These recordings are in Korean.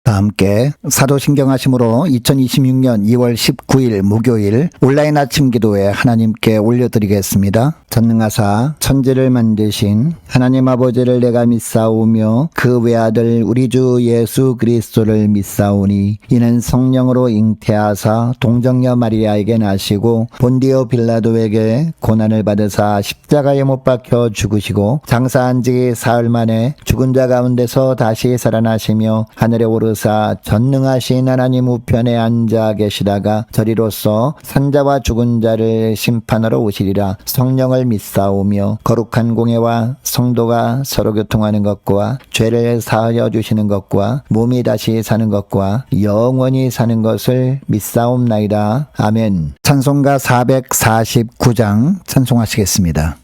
다 함께 사도신경하심으로 2026년 2월 19일 목요일 온라인 아침 기도에 하나님께 올려드리겠습니다. 전능하사 천지를 만드신 하나님 아버지를 내가 믿사오며 그 외아들 우리 주 예수 그리스도를 믿사오니 이는 성령으로 잉태하사 동정녀 마리아에게 나시고 본디오 빌라도에게 고난을 받으사 십자가에 못 박혀 죽으시고 장사한 지 사흘 만에 죽은 자 가운데서 다시 살아나시며 하늘에 오르사 전능하신 하나님 우편에 앉아 계시다가 저리로서 산자와 죽은 자를 심판하러 오시리라. 성령을 믿사오며 거룩한 공예와 성도가 서로 교통하는 것과 죄를 사하여 주시는 것과 몸이 다시 사는 것과 영원히 사는 것을 믿사옵나이다. 아멘. 찬송가 449장 찬송하시겠습니다.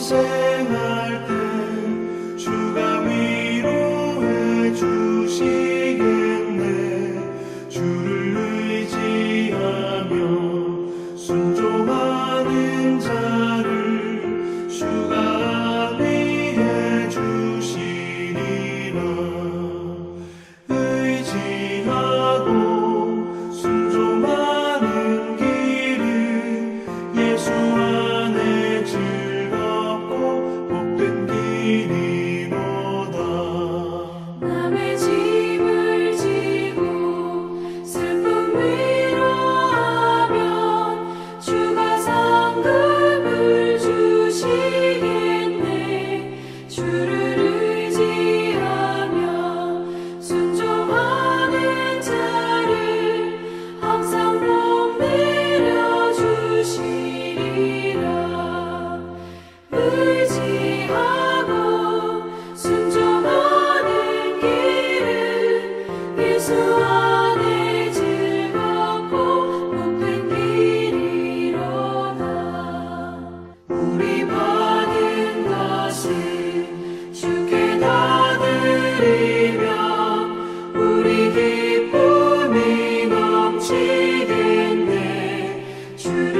고생할 때 주가 위로해 주시겠네. 주를 의지하며 순종하는 자를 주가 안위해 주시리라. 의지하고 순종하는 길은 예수 안에 남의 짐을 지고 슬픔 위로하면 주가 상급을 주시겠네. 주를 의지하며 순종하는 자를 항상 복 내려 주시리라. 의지하고 순종하는 길은 예수 안에 즐겁고 복된 길이로다. 우리 받은 것은 주께 다 드리며 우리 기쁨이 넘치겠네. 주를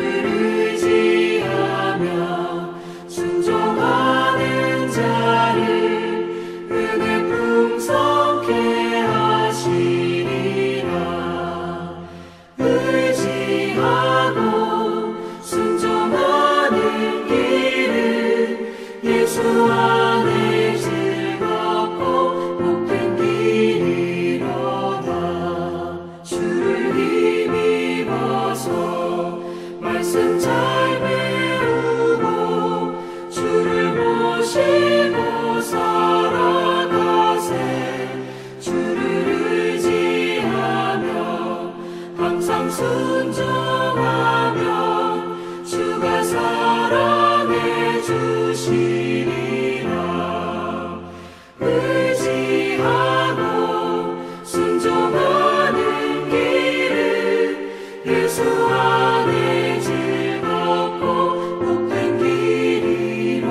의지하며 순종하는 자를 은혜 풍성케 하시리라. 의지하고 순종하는 길은 예수 안에 즐겁고 복된 길이로다. 주를 힘입어서 말씀 잘 배우고 주를 모시고 살아가세. 주를 의지하며 항상 순종하면 주가 사랑해 주시리라. 의지하고 순종하는 길은 예수 안에 즐겁고 복된 길이로다.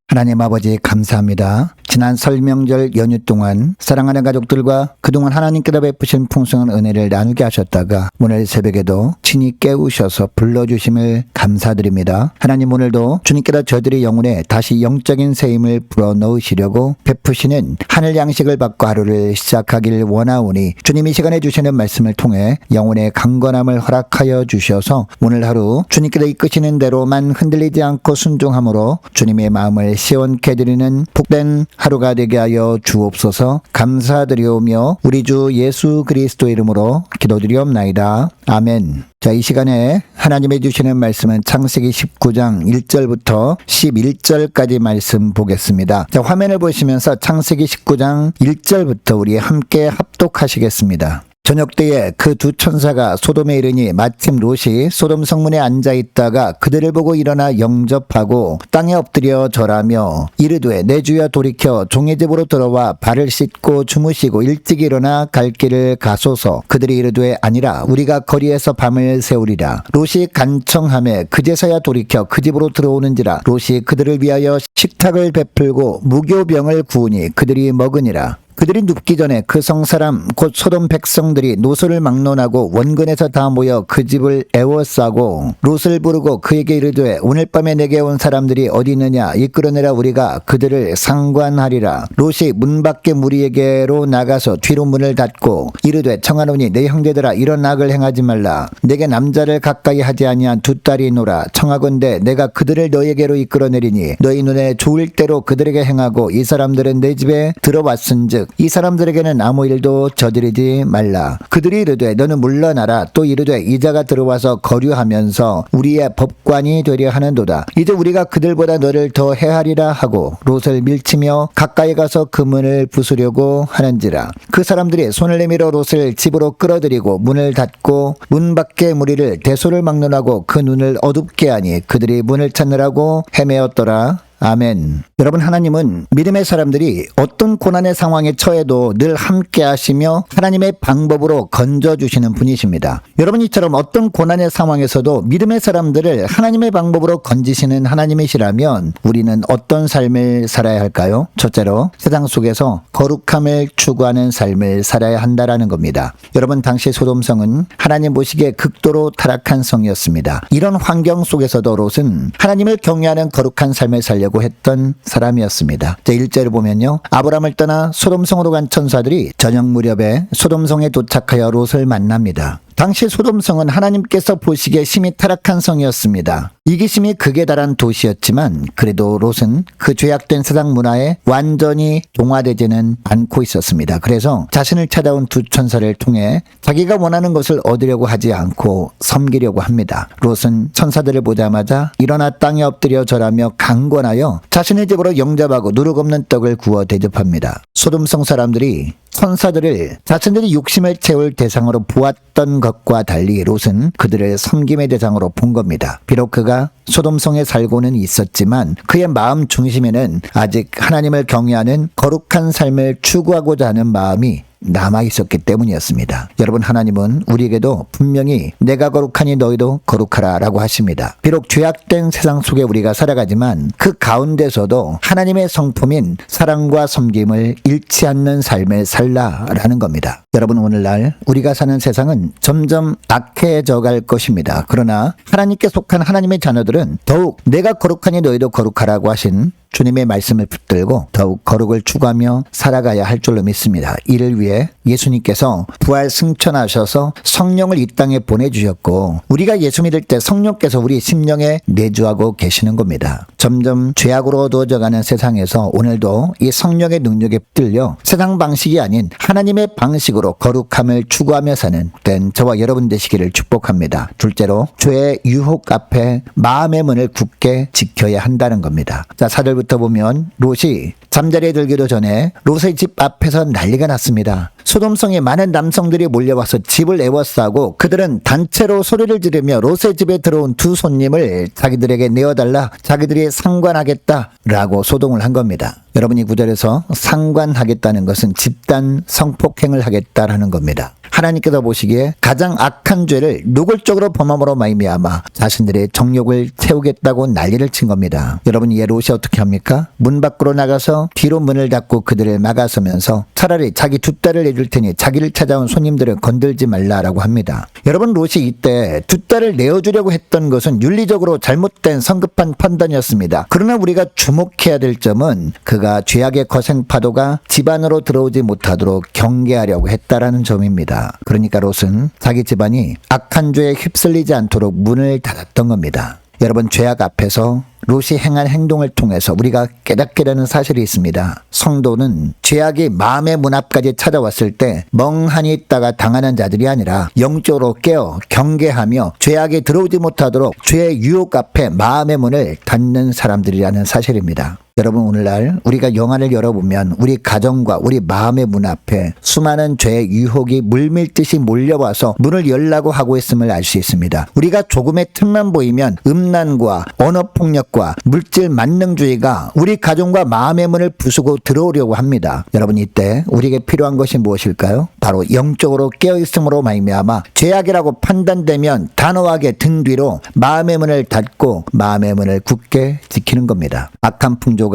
하나님 아버지 감사합니다. 지난 설 명절 연휴 동안 사랑하는 가족들과 그동안 하나님께서 베푸신 풍성한 은혜를 나누게 하셨다가 오늘 새벽에도 친히 깨우셔서 불러주심을 감사드립니다. 하나님 오늘도 주님께서 저희들의 영혼에 다시 영적인 세임을 불어넣으시려고 베푸시는 하늘 양식을 받고 하루를 시작하길 원하오니 주님 이 시간에 주시는 말씀을 통해 영혼의 강건함을 허락하여 주셔서 오늘 하루 주님께서 이끄시는 대로만 흔들리지 않고 순종함으로 주님의 마음을 시원케 드리는 복된 하루가 되게 하여 주옵소서. 감사드리오며 우리 주 예수 그리스도 이름으로 기도드리옵나이다. 아멘. 자, 이 시간에 하나님이 주시는 말씀은 창세기 19장 1절부터 11절까지 말씀 보겠습니다. 자, 화면을 보시면서 창세기 19장 1절부터 우리 함께 합독하시겠습니다. 저녁 때에 그 두 천사가 소돔에 이르니 마침 롯이 소돔 성문에 앉아 있다가 그들을 보고 일어나 영접하고 땅에 엎드려 절하며 이르되 내 주여 돌이켜 종의 집으로 들어와 발을 씻고 주무시고 일찍 일어나 갈 길을 가소서. 그들이 이르되 아니라 우리가 거리에서 밤을 새우리라. 롯이 간청하매 그제서야 돌이켜 그 집으로 들어오는지라. 롯이 그들을 위하여 식탁을 베풀고 무교병을 구우니 그들이 먹으니라. 그들이 눕기 전에 그 성사람 곧 소돔 백성들이 노소를 막론하고 원근에서 다 모여 그 집을 애워싸고 롯을 부르고 그에게 이르되 오늘 밤에 내게 온 사람들이 어디 있느냐 이끌어내라. 우리가 그들을 상관하리라. 롯이 문 밖에 무리에게로 나가서 뒤로 문을 닫고 이르되 청하노니 내 형제들아 이런 악을 행하지 말라. 내게 남자를 가까이 하지 아니한 두 딸이 있노라. 청하건대 내가 그들을 너에게로 이끌어내리니 너희 눈에 좋을 대로 그들에게 행하고 이 사람들은 내 집에 들어왔은즉 이 사람들에게는 아무 일도 저지르지 말라. 그들이 이르되 너는 물러나라. 또 이르되 이자가 들어와서 거류하면서 우리의 법관이 되려 하는도다. 이제 우리가 그들보다 너를 더 해하리라 하고 롯을 밀치며 가까이 가서 그 문을 부수려고 하는지라. 그 사람들이 손을 내밀어 롯을 집으로 끌어들이고 문을 닫고 문 밖에 무리를 대소를 막론하고 그 눈을 어둡게 하니 그들이 문을 찾느라고 헤매었더라. 아멘. 여러분, 하나님은 믿음의 사람들이 어떤 고난의 상황에 처해도 늘 함께 하시며 하나님의 방법으로 건져주시는 분이십니다. 여러분, 이처럼 어떤 고난의 상황에서도 믿음의 사람들을 하나님의 방법으로 건지시는 하나님이시라면 우리는 어떤 삶을 살아야 할까요? 첫째로 세상 속에서 거룩함을 추구하는 삶을 살아야 한다라는 겁니다. 여러분, 당시 소돔성은 하나님 보시기에 극도로 타락한 성이었습니다. 이런 환경 속에서도 롯은 하나님을 경외하는 거룩한 삶을 살려고 했던 사람이었습니다. 제 1절을 보면요, 아브람을 떠나 소돔성으로 간 천사들이 저녁 무렵에 소돔성에 도착하여 롯을 만납니다. 당시 소돔성은 하나님께서 보시기에 심히 타락한 성이었습니다. 이기심이 극에 달한 도시였지만 그래도 롯은 그 죄악된 세상 문화에 완전히 동화되지는 않고 있었습니다. 그래서 자신을 찾아온 두 천사를 통해 자기가 원하는 것을 얻으려고 하지 않고 섬기려고 합니다. 롯은 천사들을 보자마자 일어나 땅에 엎드려 절하며 강권하여 자신의 집으로 영접하고 누룩 없는 떡을 구워 대접합니다. 소돔성 사람들이 천사들을 자신들이 욕심을 채울 대상으로 보았던 것과 달리 롯은 그들을 섬김의 대상으로 본 겁니다. 비록 그가 소돔성에 살고는 있었지만 그의 마음 중심에는 아직 하나님을 경외하는 거룩한 삶을 추구하고자 하는 마음이 남아 있었기 때문이었습니다. 여러분, 하나님은 우리에게도 분명히 내가 거룩하니 너희도 거룩하라 라고 하십니다. 비록 죄악된 세상 속에 우리가 살아가지만 그 가운데서도 하나님의 성품인 사랑과 섬김을 잃지 않는 삶을 살라라는 겁니다. 여러분, 오늘날 우리가 사는 세상은 점점 악해져 갈 것입니다. 그러나 하나님께 속한 하나님의 자녀들은 더욱 내가 거룩하니 너희도 거룩하라고 하신 주님의 말씀을 붙들고 더욱 거룩을 추구하며 살아가야 할 줄로 믿습니다. 이를 위해 예수님께서 부활 승천하셔서 성령을 이 땅에 보내주셨고 우리가 예수 믿을 때 성령께서 우리 심령에 내주하고 계시는 겁니다. 점점 죄악으로 어두워져가는 세상에서 오늘도 이 성령의 능력에 붙들려 세상 방식이 아닌 하나님의 방식으로 거룩함을 추구하며 사는 된 저와 여러분 되시기를 축복합니다. 둘째로 죄의 유혹 앞에 마음의 문을 굳게 지켜야 한다는 겁니다. 자, 4절부터 보면 롯이 잠자리에 들기도 전에 롯의 집 앞에서 난리가 났습니다. 소돔성에 많은 남성들이 몰려와서 집을 애워싸고 그들은 단체로 소리를 지르며 롯의 집에 들어온 두 손님을 자기들에게 내어달라, 자기들이 상관하겠다라고 소동을 한 겁니다. 여러분이 9절에서 상관하겠다는 것은 집단 성폭행을 하겠다라는 겁니다. 하나님께서 보시기에 가장 악한 죄를 노골적으로 범함으로 말미암아 자신들의 정욕을 채우겠다고 난리를 친 겁니다. 여러분, 이에 롯이 어떻게 합니까? 문 밖으로 나가서 뒤로 문을 닫고 그들을 막아서면서 차라리 자기 두 딸을 내줄 테니 자기를 찾아온 손님들을 건들지 말라라고 합니다. 여러분, 롯이 이때 두 딸을 내어주려고 했던 것은 윤리적으로 잘못된 성급한 판단이었습니다. 그러나 우리가 주목해야 될 점은 그가 죄악의 거센 파도가 집안으로 들어오지 못하도록 경계하려고 했다라는 점입니다. 그러니까 롯은 자기 집안이 악한 죄에 휩쓸리지 않도록 문을 닫았던 겁니다. 여러분, 죄악 앞에서 롯이 행한 행동을 통해서 우리가 깨닫게 되는 사실이 있습니다. 성도는 죄악이 마음의 문 앞까지 찾아왔을 때 멍하니 있다가 당하는 자들이 아니라 영적으로 깨어 경계하며 죄악이 들어오지 못하도록 죄의 유혹 앞에 마음의 문을 닫는 사람들이라는 사실입니다. 여러분, 오늘날 우리가 영안을 열어보면 우리 가정과 우리 마음의 문 앞에 수많은 죄의 유혹이 물밀듯이 몰려와서 문을 열라고 하고 있음을 알 수 있습니다. 우리가 조금의 틈만 보이면 음란과 언어폭력과 물질 만능주의가 우리 가정과 마음의 문을 부수고 들어오려고 합니다. 여러분, 이때 우리에게 필요한 것이 무엇일까요? 바로 영적으로 깨어있음으로 말미암아 죄악이라고 판단되면 단호하게 등 뒤로 마음의 문을 닫고 마음의 문을 굳게 지키는 겁니다. 악한 풍조가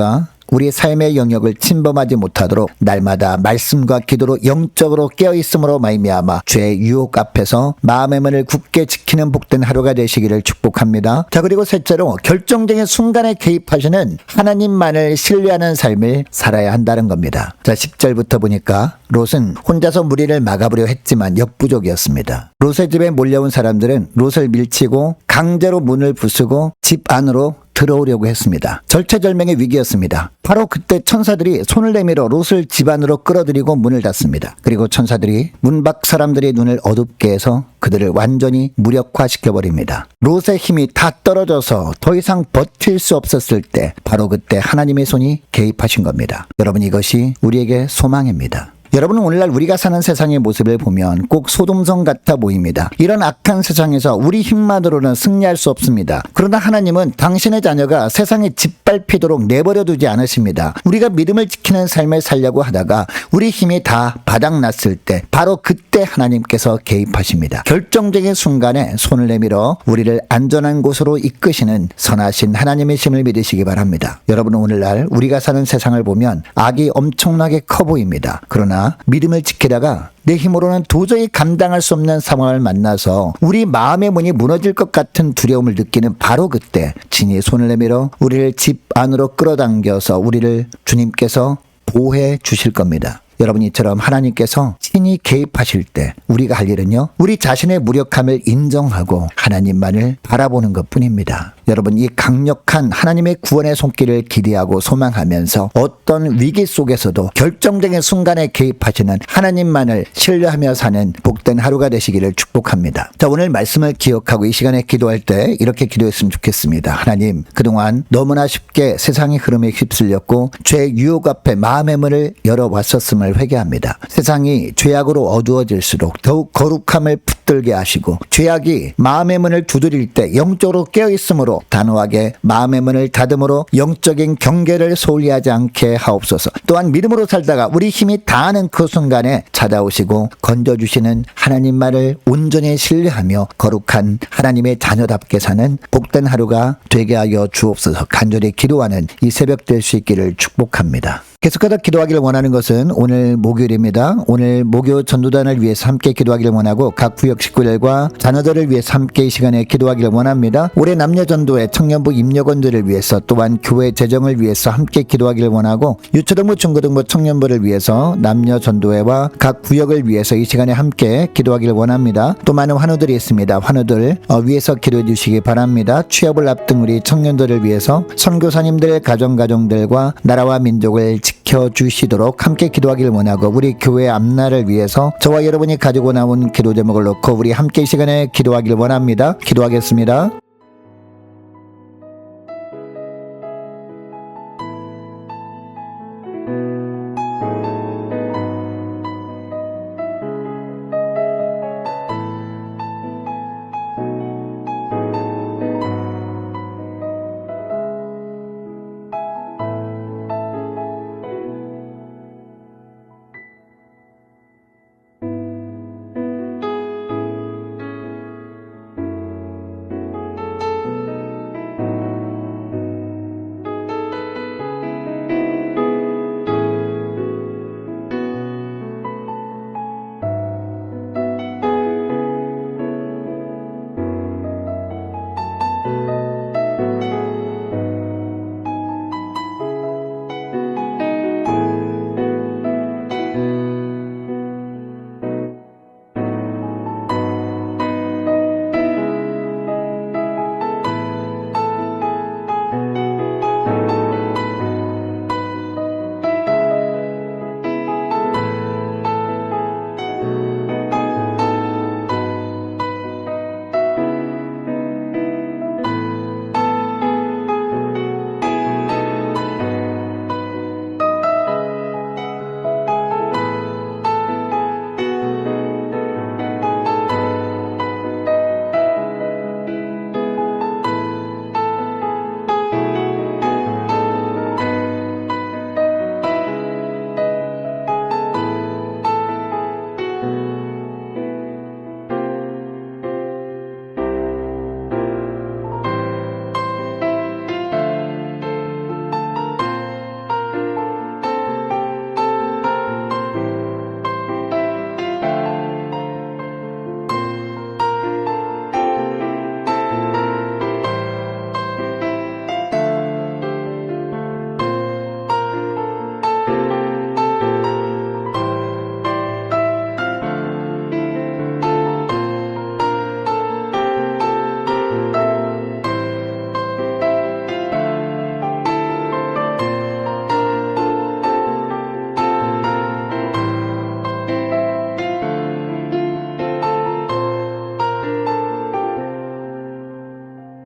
우리 삶의 영역을 침범하지 못하도록 날마다 말씀과 기도로 영적으로 깨어있음으로 말미암아 죄의 유혹 앞에서 마음의 문을 굳게 지키는 복된 하루가 되시기를 축복합니다. 자, 그리고 셋째로 결정적인 순간에 개입하시는 하나님만을 신뢰하는 삶을 살아야 한다는 겁니다. 자, 10절부터 보니까 롯은 혼자서 무리를 막아보려 했지만 역부족이었습니다. 롯의 집에 몰려온 사람들은 롯을 밀치고 강제로 문을 부수고 집 안으로 들어오려고 했습니다. 절체절명의 위기였습니다. 바로 그때 천사들이 손을 내밀어 롯을 집 안으로 끌어들이고 문을 닫습니다. 그리고 천사들이 문 밖 사람들의 눈을 어둡게 해서 그들을 완전히 무력화시켜버립니다. 롯의 힘이 다 떨어져서 더 이상 버틸 수 없었을 때 바로 그때 하나님의 손이 개입하신 겁니다. 여러분, 이것이 우리에게 소망입니다. 여러분, 오늘날 우리가 사는 세상의 모습을 보면 꼭 소돔성 같아 보입니다. 이런 악한 세상에서 우리 힘만으로는 승리할 수 없습니다. 그러나 하나님은 당신의 자녀가 세상에 짓밟히도록 내버려 두지 않으십니다. 우리가 믿음을 지키는 삶을 살려고 하다가 우리 힘이 다 바닥났을 때 바로 그때 하나님께서 개입하십니다. 결정적인 순간에 손을 내밀어 우리를 안전한 곳으로 이끄시는 선하신 하나님의 힘을 믿으시기 바랍니다. 여러분, 오늘날 우리가 사는 세상을 보면 악이 엄청나게 커 보입니다. 그러나 믿음을 지키다가 내 힘으로는 도저히 감당할 수 없는 상황을 만나서 우리 마음의 문이 무너질 것 같은 두려움을 느끼는 바로 그때 진히 손을 내밀어 우리를 집 안으로 끌어당겨서 우리를 주님께서 보호해 주실 겁니다. 여러분, 이처럼 하나님께서 친히 개입하실 때 우리가 할 일은요, 우리 자신의 무력함을 인정하고 하나님만을 바라보는 것뿐입니다. 여러분, 이 강력한 하나님의 구원의 손길을 기대하고 소망하면서 어떤 위기 속에서도 결정적인 순간에 개입하시는 하나님만을 신뢰하며 사는 복된 하루가 되시기를 축복합니다. 자, 오늘 말씀을 기억하고 이 시간에 기도할 때 이렇게 기도했으면 좋겠습니다. 하나님, 그동안 너무나 쉽게 세상의 흐름에 휩쓸렸고 죄의 유혹 앞에 마음의 문을 열어왔었음을 회개합니다. 세상이 죄악으로 어두워질수록 더욱 거룩함을 붙들게 하시고 죄악이 마음의 문을 두드릴 때 영적으로 깨어있으므로 단호하게 마음의 문을 닫음으로 영적인 경계를 소홀히 하지 않게 하옵소서. 또한 믿음으로 살다가 우리 힘이 다하는 그 순간에 찾아오시고 건져주시는 하나님만을 온전히 신뢰하며 거룩한 하나님의 자녀답게 사는 복된 하루가 되게 하여 주옵소서. 간절히 기도하는 이 새벽 될 수 있기를 축복합니다. 계속해서 기도하기를 원하는 것은 오늘 목요일입니다. 오늘 목요 전도단을 위해서 함께 기도하기를 원하고 각 구역 식구들과 자녀들을 위해서 함께 이 시간에 기도하기를 원합니다. 올해 남녀전도회 청년부 입력원들을 위해서 또한 교회 재정을 위해서 함께 기도하기를 원하고 유초등부 중고등부 청년부를 위해서 남녀전도회와 각 구역을 위해서 이 시간에 함께 기도하기를 원합니다. 또 많은 환우들이 있습니다. 환우들 위해서 기도해 주시기 바랍니다. 취업을 앞둔 우리 청년들을 위해서 선교사님들 가정들과 나라와 민족을 지켜주시도록 함께 기도하기를 원하고 우리 교회 앞날을 위해서 저와 여러분이 가지고 나온 기도 제목을 놓고 우리 함께 이 시간에 기도하기를 원합니다. 기도하겠습니다.